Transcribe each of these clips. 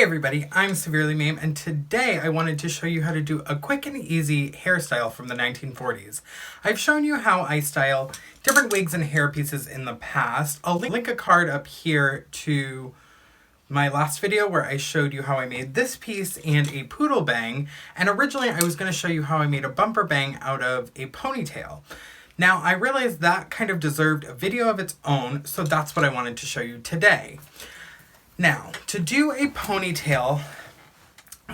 everybody, I'm Severely Mame, and today I wanted to show you how to do a quick and easy hairstyle from the 1940s. I've shown you how I style different wigs and hair pieces in the past. I'll link a card up here to my last video where I showed you how I made this piece and a poodle bang, and originally I was going to show you how I made a bumper bang out of a ponytail. Now I realized that kind of deserved a video of its own, so that's what I wanted to show you today. Now, to do a ponytail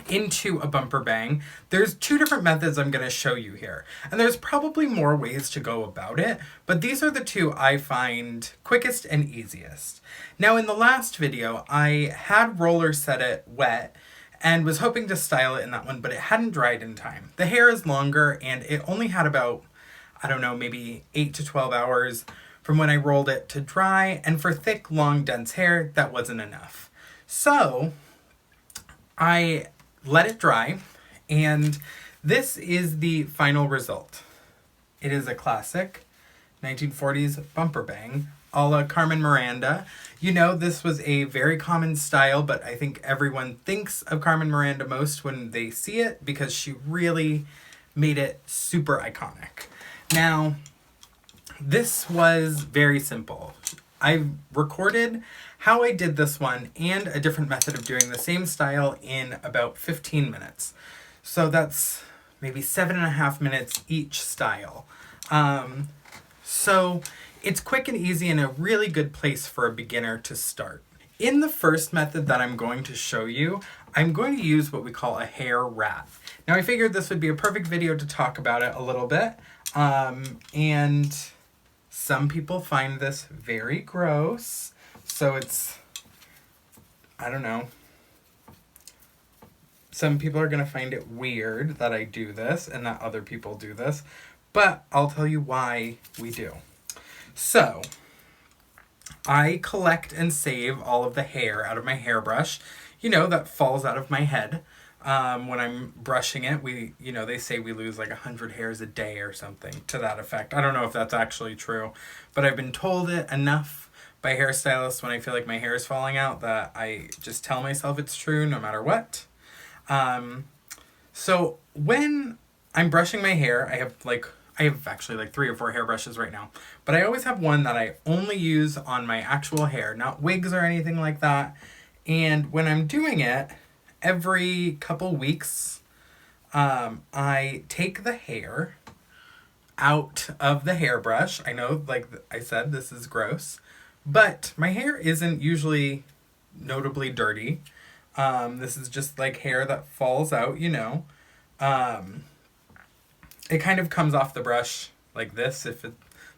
into a bumper bang, there's two different methods I'm going to show you here. And there's probably more ways to go about it, but these are the two I find quickest and easiest. Now, in the last video, I had roller set it wet and was hoping to style it in that one, but it hadn't dried in time. The hair is longer and it only had about, I don't know, maybe 8 to 12 hours from when I rolled it to dry, and for thick, long, dense hair, that wasn't enough. So I let it dry, and this is the final result. It is a classic 1940s bumper bang, a la Carmen Miranda. You know, this was a very common style, but I think everyone thinks of Carmen Miranda most when they see it because she really made it super iconic. Now, this was very simple. I recorded how I did this one and a different method of doing the same style in about 15 minutes. So that's maybe 7.5 minutes each style. So it's quick and easy and a really good place for a beginner to start. In the first method that I'm going to show you, I'm going to use what we call a hair wrap. Now I figured this would be a perfect video to talk about it a little bit. And some people find this very gross, so it's, I don't know. Some people are going to find it weird that I do this and that other people do this, but I'll tell you why we do. So, I collect and save all of the hair out of my hairbrush, you know, that falls out of my head. When I'm brushing it, they say we lose like 100 hairs a day or something to that effect. I don't know if that's actually true, but I've been told it enough by hairstylists when I feel like my hair is falling out that I just tell myself it's true no matter what. So when I'm brushing my hair, I have actually like 3 or 4 hairbrushes right now, but I always have one that I only use on my actual hair, not wigs or anything like that. And when I'm doing it, every couple weeks, I take the hair out of the hairbrush. I know, like I said, this is gross, but my hair isn't usually notably dirty. This is just like hair that falls out, you know. It kind of comes off the brush like this,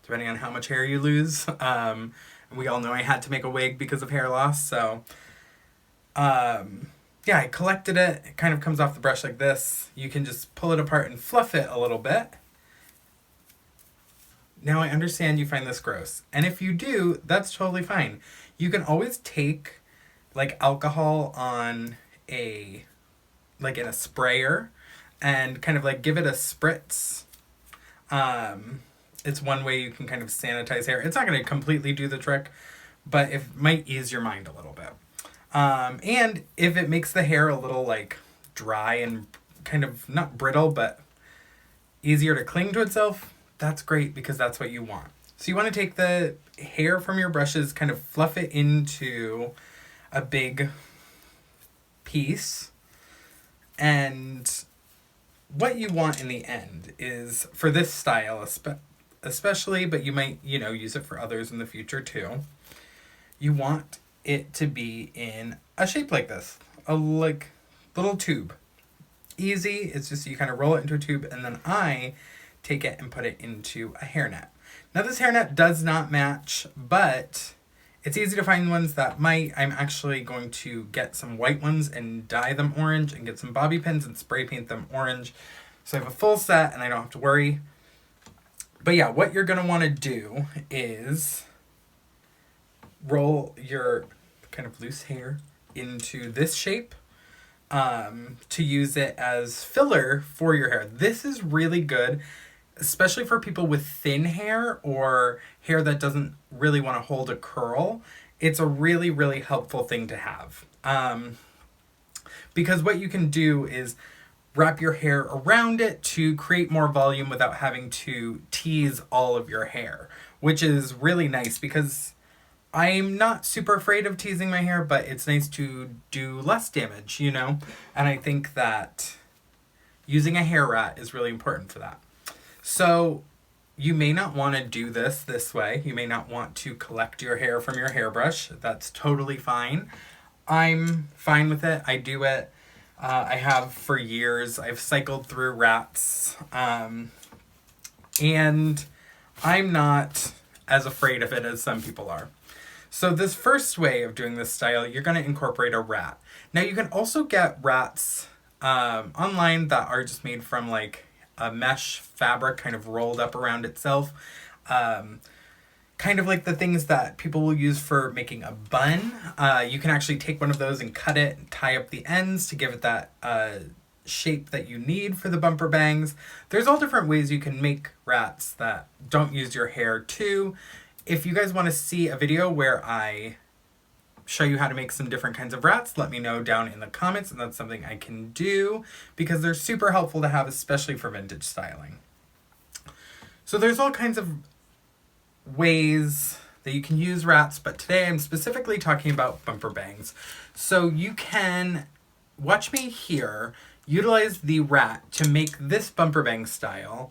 depending on how much hair you lose. We all know I had to make a wig because of hair loss, so yeah, I collected it. It kind of comes off the brush like this. You can just pull it apart and fluff it a little bit. Now I understand you find this gross. And if you do, that's totally fine. You can always take like alcohol on in a sprayer and kind of like give it a spritz. It's one way you can kind of sanitize hair. It's not going to completely do the trick, but it might ease your mind a little bit. And if it makes the hair a little like dry and kind of not brittle, but easier to cling to itself, that's great because that's what you want. So you want to take the hair from your brushes, kind of fluff it into a big piece. And what you want in the end is, for this style especially, but you might, use it for others in the future too. You want it to be in a shape like this, a little tube. Easy, it's just you kind of roll it into a tube, and then I take it and put it into a hairnet. Now this hairnet does not match, but it's easy to find ones that might. I'm actually going to get some white ones and dye them orange and get some bobby pins and spray paint them orange. So I have a full set and I don't have to worry. But yeah, what you're going to want to do is roll your kind of loose hair into this shape to use it as filler for your hair. This is really good, especially for people with thin hair or hair that doesn't really want to hold a curl. It's a really, really helpful thing to have. because what you can do is wrap your hair around it to create more volume without having to tease all of your hair, which is really nice because I'm not super afraid of teasing my hair, but it's nice to do less damage, you know? And I think that using a hair rat is really important for that. So you may not want to do this way. You may not want to collect your hair from your hairbrush. That's totally fine. I'm fine with it. I do it. I have for years. I've cycled through rats. And I'm not as afraid of it as some people are. So this first way of doing this style, you're going to incorporate a rat. Now you can also get rats online that are just made from like a mesh fabric kind of rolled up around itself. Kind of like the things that people will use for making a bun. You can actually take one of those and cut it and tie up the ends to give it that shape that you need for the bumper bangs. There's all different ways you can make rats that don't use your hair too. If you guys want to see a video where I show you how to make some different kinds of rats, let me know down in the comments, and that's something I can do because they're super helpful to have, especially for vintage styling. So there's all kinds of ways that you can use rats, but today I'm specifically talking about bumper bangs. So you can watch me here utilize the rat to make this bumper bang style.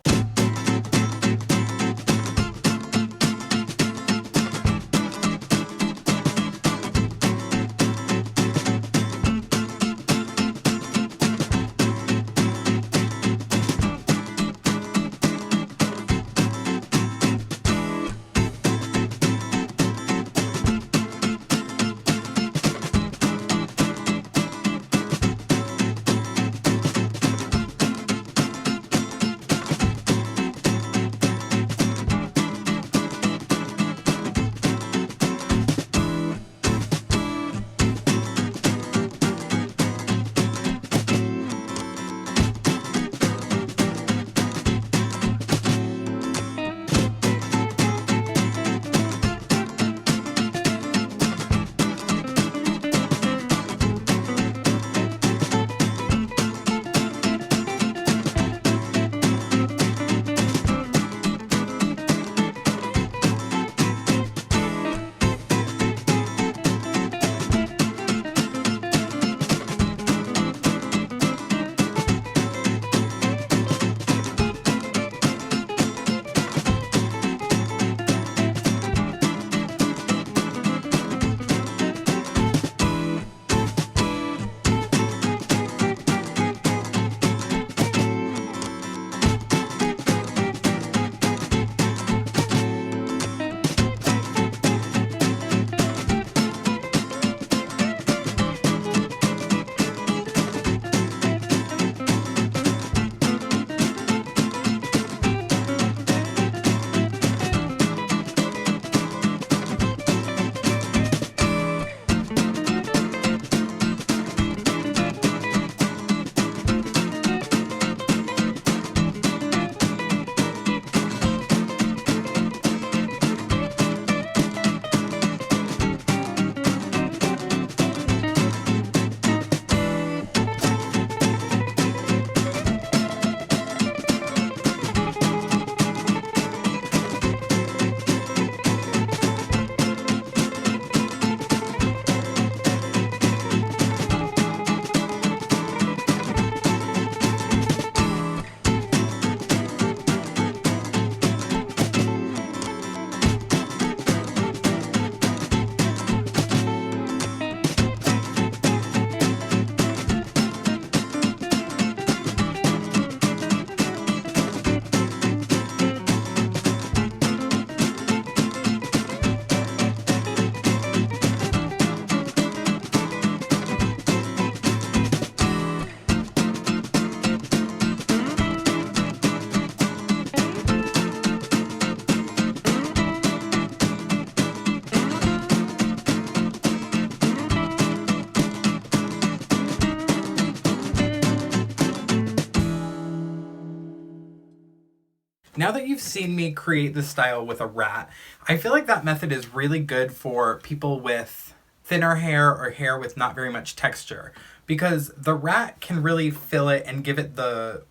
Now that you've seen me create this style with a rat, I feel like that method is really good for people with thinner hair or hair with not very much texture. because the rat can really fill it and give it the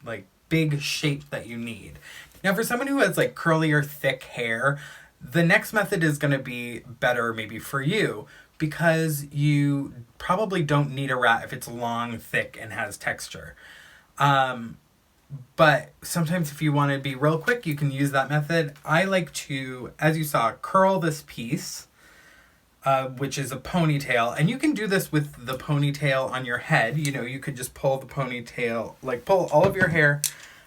like big shape that you need. Now for someone who has like curly or thick hair, the next method is going to be better maybe for you, because you probably don't need a rat if it's long, thick, and has texture. But sometimes if you want to be real quick, you can use that method. I like to, as you saw, curl this piece, which is a ponytail. And you can do this with the ponytail on your head. You know, you could just pull the ponytail, like pull all of your hair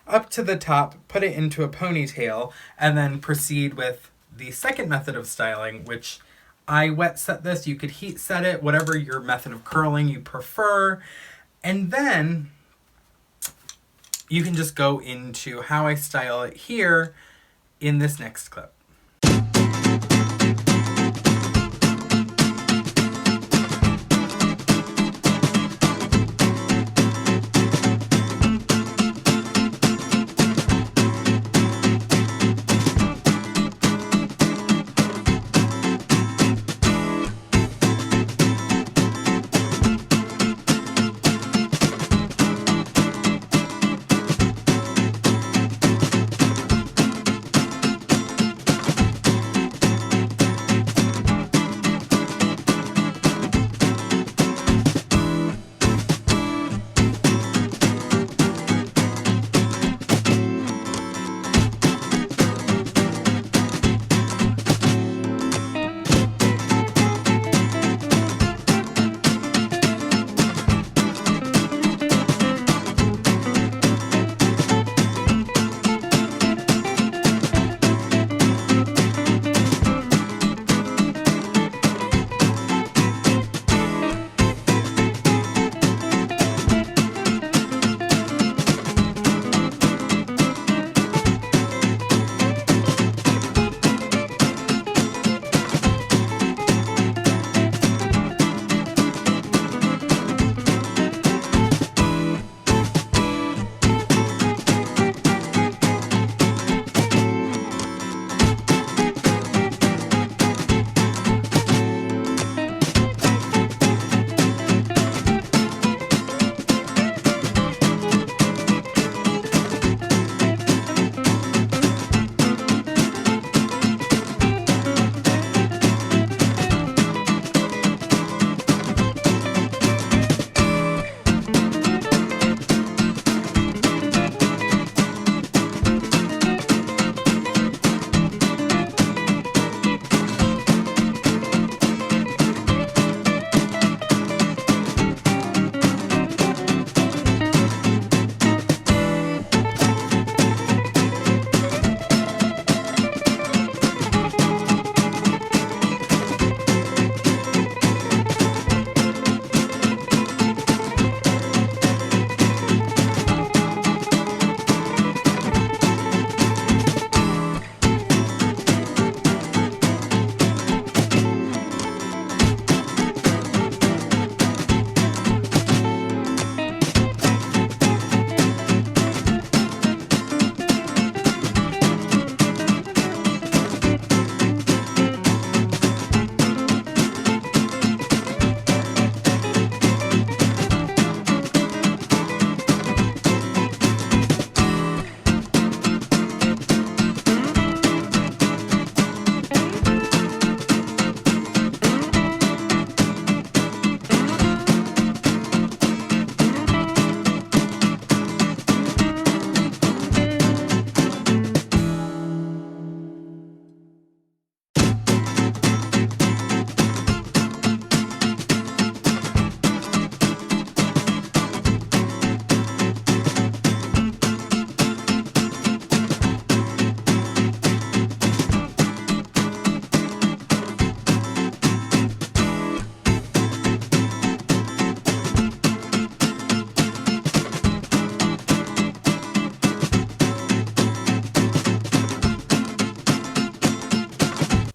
up to the top, put it into a ponytail, and then proceed with the second method of styling, which I wet set this. You could heat set it, whatever your method of curling you prefer. And then you can just go into how I style it here in this next clip.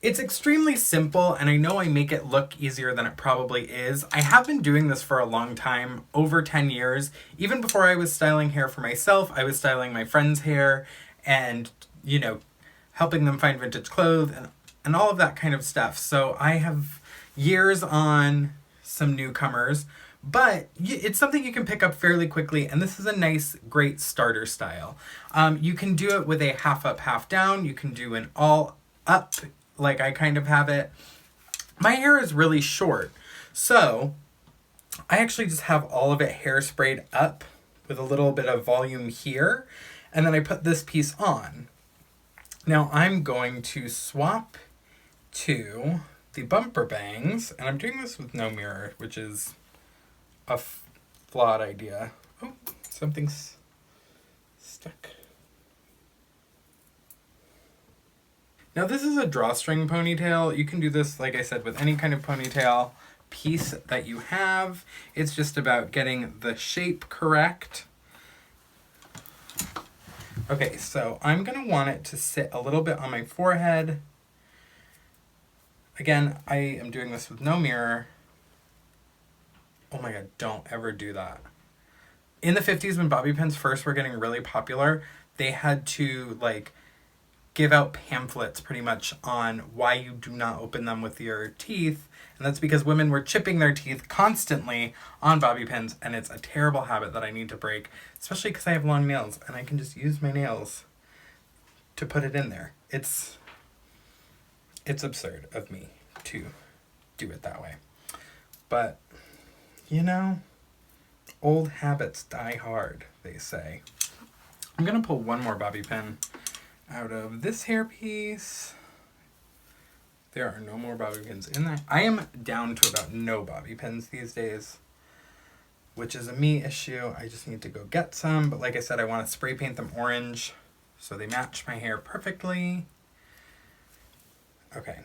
It's extremely simple, and I know I make it look easier than it probably is. I have been doing this for a long time, over 10 years. Even before I was styling hair for myself, I was styling my friends' hair and, you know, helping them find vintage clothes and all of that kind of stuff. So I have years on some newcomers, But it's something you can pick up fairly quickly, and this is a nice, great starter style. You can do it with a half up, half down. You can do an all up, like I kind of have it. My hair is really short, so I actually just have all of it hairsprayed up with a little bit of volume here, and then I put this piece on. Now I'm going to swap to the bumper bangs, and I'm doing this with no mirror, which is a flawed idea. Oh, something's stuck. Now this is a drawstring ponytail. You can do this, like I said, with any kind of ponytail piece that you have. It's just about getting the shape correct. Okay, so I'm gonna want it to sit a little bit on my forehead. Again, I am doing this with no mirror. Oh my God, don't ever do that. In the 50s, when bobby pins first were getting really popular, they had to like give out pamphlets pretty much on why you do not open them with your teeth. And that's because women were chipping their teeth constantly on bobby pins, and it's a terrible habit that I need to break, especially because I have long nails and I can just use my nails to put it in there. It's absurd of me to do it that way. But, you know, old habits die hard, they say. I'm going to pull one more bobby pin out of this hairpiece. There are no more bobby pins in there. I am down to about no bobby pins these days, which is a me issue. I just need to go get some. But like I said, I want to spray paint them orange so they match my hair perfectly. Okay.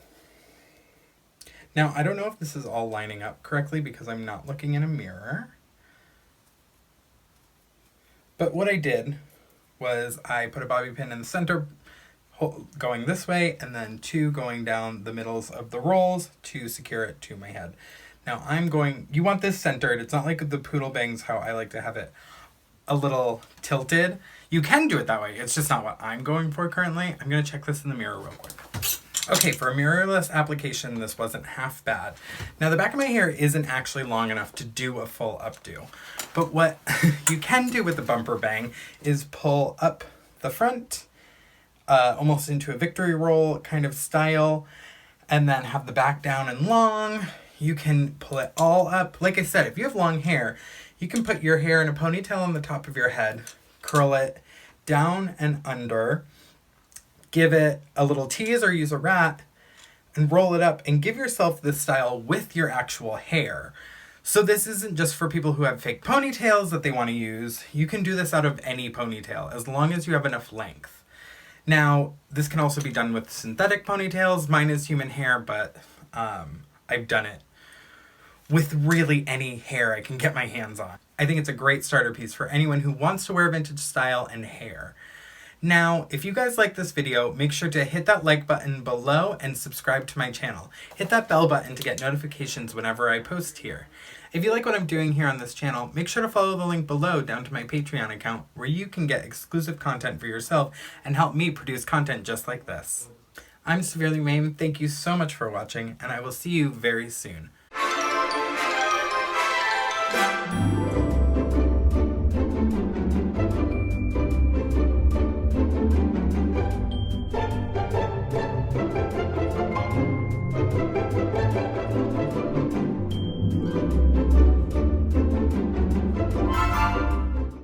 Now, I don't know if this is all lining up correctly because I'm not looking in a mirror. But what I did was I put a bobby pin in the center going this way, and then two going down the middles of the rolls to secure it to my head. Now you want this centered. It's not like the poodle bangs, how I like to have it a little tilted. You can do it that way. It's just not what I'm going for currently. I'm going to check this in the mirror real quick. Okay, for a mirrorless application, this wasn't half bad. Now, the back of my hair isn't actually long enough to do a full updo. But what you can do with the bumper bang is pull up the front, almost into a victory roll kind of style, and then have the back down and long. You can pull it all up. Like I said, if you have long hair, you can put your hair in a ponytail on the top of your head, curl it down and under, give it a little tease or use a rat, and roll it up and give yourself this style with your actual hair. So this isn't just for people who have fake ponytails that they want to use. You can do this out of any ponytail as long as you have enough length. Now, this can also be done with synthetic ponytails. Mine is human hair, but I've done it with really any hair I can get my hands on. I think it's a great starter piece for anyone who wants to wear vintage style and hair. Now, if you guys like this video, make sure to hit that like button below and subscribe to my channel. Hit that bell button to get notifications whenever I post here. If you like what I'm doing here on this channel, make sure to follow the link below down to my Patreon account, where you can get exclusive content for yourself and help me produce content just like this. I'm Severely Mame. Thank you so much for watching, and I will see you very soon.